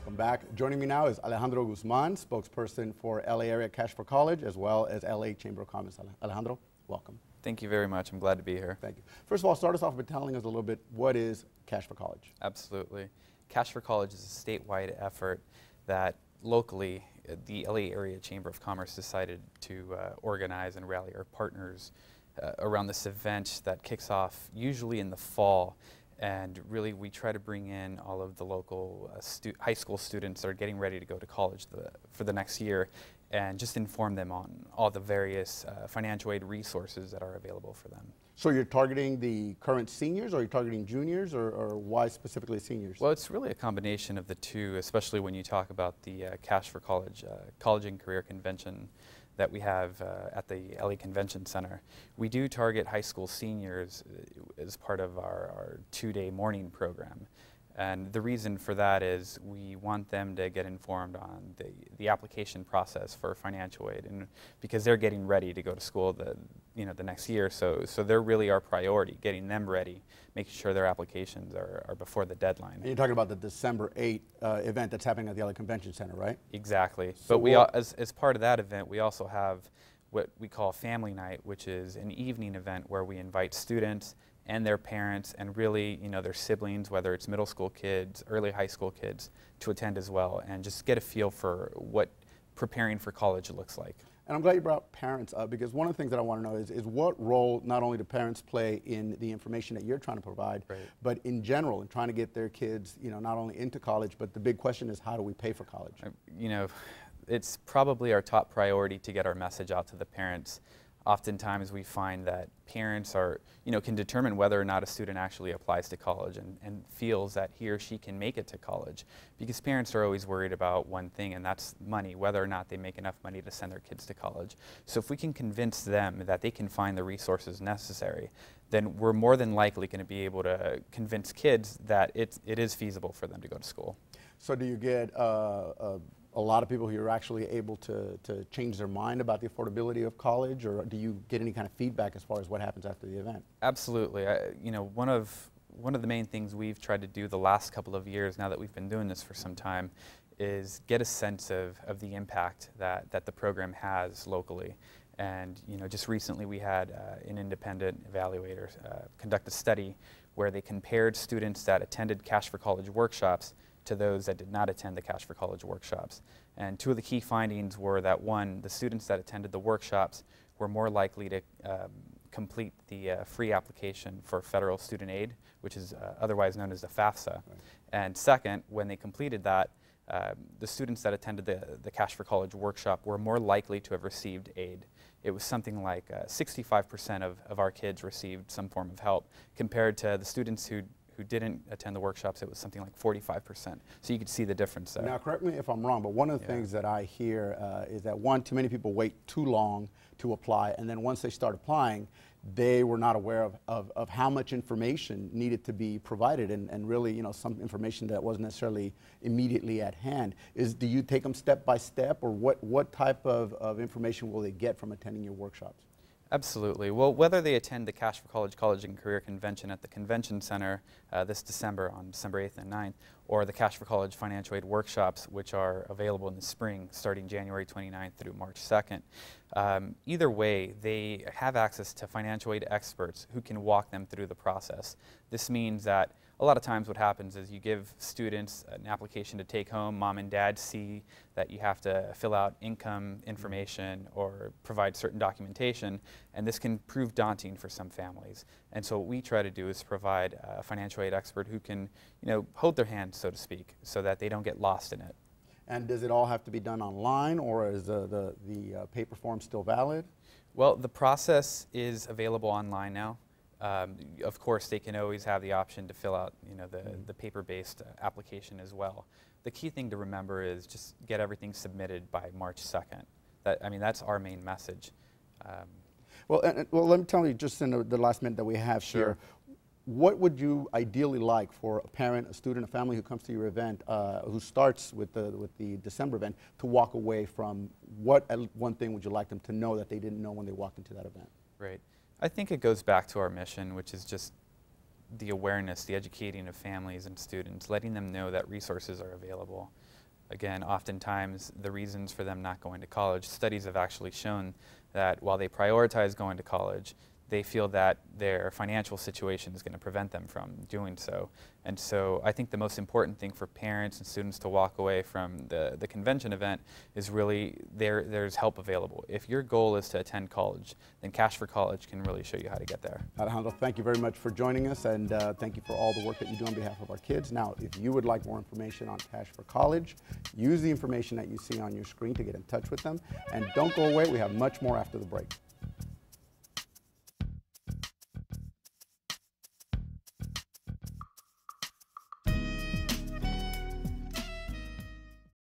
Welcome back. Joining me now is Alejandro Guzman, spokesperson for LA Area Cash for College, as well as LA Chamber of Commerce. Alejandro, welcome. Thank you very much. I'm glad to be here. Thank you. First of all, start us off by telling us a little bit, what is Cash for College? Absolutely. Cash for College is a statewide effort that locally the LA Area Chamber of Commerce decided to organize and rally our partners around this event that kicks off usually in the fall. And really, we try to bring in all of the local high school students that are getting ready to go to college for the next year, and just inform them on all the various financial aid resources that are available for them. So you're targeting the current seniors, or are you targeting juniors, or why specifically seniors? Well, it's really a combination of the two, especially when you talk about the Cash for College College and Career Convention that we have at the LA Convention Center. We do target high school seniors as part of our two-day morning program. And the reason for that is we want them to get informed on the application process for financial aid, and because they're getting ready to go to school the next year, so they're really our priority, getting them ready, making sure their applications are before the deadline. And you're talking about the December 8th event that's happening at the LA Convention Center, right? Exactly. So but as part of that event, we also have what we call Family Night, which is an evening event where we invite students and their parents and really, their siblings, whether it's middle school kids, early high school kids, to attend as well, and just get a feel for what preparing for college looks like. And I'm glad you brought parents up, because one of the things that I want to know is what role not only do parents play in the information that you're trying to provide, right, but in general in trying to get their kids, not only into college, but the big question is, how do we pay for college? It's probably our top priority to get our message out to the parents. Oftentimes we find that parents can determine whether or not a student actually applies to college and feels that he or she can make it to college, because parents are always worried about one thing, and that's money, whether or not they make enough money to send their kids to college. So if we can convince them that they can find the resources necessary, then we're more than likely going to be able to convince kids that it is feasible for them to go to school. So do you get a lot of people who are actually able to change their mind about the affordability of college, or do you get any kind of feedback as far as what happens after the event? Absolutely. One of the main things we've tried to do the last couple of years, now that we've been doing this for some time, is get a sense of the impact that the program has locally. And just recently we had an independent evaluator conduct a study where they compared students that attended Cash for College workshops to those that did not attend the Cash for College workshops. And two of the key findings were that, one, the students that attended the workshops were more likely to complete the free application for federal student aid, which is otherwise known as the FAFSA. Right. And second, when they completed that, the students that attended the Cash for College workshop were more likely to have received aid. It was something like 65% of our kids received some form of help, compared to the students who didn't attend the workshops. It was something like 45%. So you could see the difference there. Now, correct me if I'm wrong, but one of the things that I hear is that, one, too many people wait too long to apply, and then once they start applying, they were not aware of how much information needed to be provided, and really, some information that wasn't necessarily immediately at hand. Do you take them step by step, or what type of information will they get from attending your workshops? Absolutely. Well, whether they attend the Cash for College College and Career Convention at the Convention Center this December, on December 8th and 9th, or the Cash for College Financial Aid Workshops, which are available in the spring starting January 29th through March 2nd, either way, they have access to financial aid experts who can walk them through the process. This means that a lot of times what happens is you give students an application to take home. Mom and dad see that you have to fill out income information or provide certain documentation, and this can prove daunting for some families. And so what we try to do is provide a financial aid expert who can, hold their hand, so to speak, so that they don't get lost in it. And does it all have to be done online, or is the paper form still valid? Well, the process is available online now. Of course, they can always have the option to fill out, the paper-based application as well. The key thing to remember is just get everything submitted by March 2nd. That's our main message. Well, let me tell you, just in the last minute that we have here, what would you ideally like for a parent, a student, a family who comes to your event, who starts with the December event, to walk away from? What one thing would you like them to know that they didn't know when they walked into that event? Right. I think it goes back to our mission, which is just the awareness, the educating of families and students, letting them know that resources are available. again, oftentimes the reasons for them not going to college, studies have actually shown that while they prioritize going to college, they feel that their financial situation is going to prevent them from doing so. And so I think the most important thing for parents and students to walk away from the convention event is really there's help available. If your goal is to attend college, then Cash for College can really show you how to get there. Alejandro, thank you very much for joining us, and thank you for all the work that you do on behalf of our kids. Now, if you would like more information on Cash for College, use the information that you see on your screen to get in touch with them. And don't go away, we have much more after the break.